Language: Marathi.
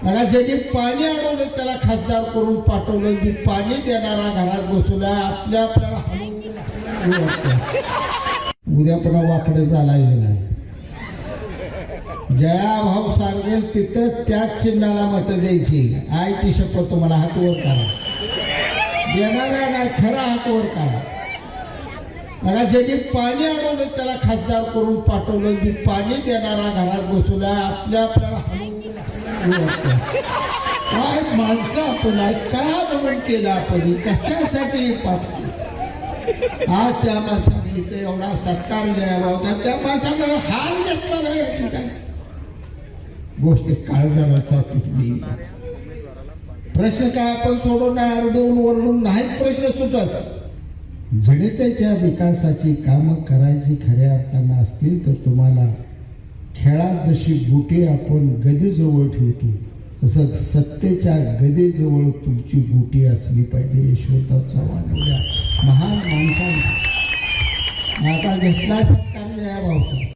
मला ज्यांनी पाणी अडवलं त्याला खासदार करून पाठवलं, जी पाणी देणारा घरात बसवला आपल्याला हलवून उद्या पुन्हा वाकडं चालायचं नाही. जया भाऊ सांगेल तिथं त्याच चिन्हाला मतं द्यायची. आईची शपथ तुम्हाला हात वर करा, देणारा नाही खरा हात वर करा. मला ज्यांनी पाणी अडवलं त्याला खासदार करून पाठवलं, जी पाणी देणारा घरात बसवला आपल्याला हलवून काय माणसं आपण का म्हणून केलं आपण कशासाठी पाठवलं. आज त्या माणसाने इथे एवढा सत्कार द्यावा होता, त्या माणसाला हार घेतला नाही या ठिकाणी. गोष्ट काळजाचा कुठली प्रश्न काय आपण सोडून आरडून ओरडून नाहीत प्रश्न सुटत. जनतेच्या विकासाची कामं करायची खऱ्या अर्थानं असतील तर तुम्हाला खेळात जशी बुटे आपण गदेजवळ ठेवतो तसं सत्तेच्या गदेजवळ तुमची बुटी असली पाहिजे. यशवंतराव चव्हाण एवढ्या महान माणसाने आता घेतला सत्कार या भाऊचा.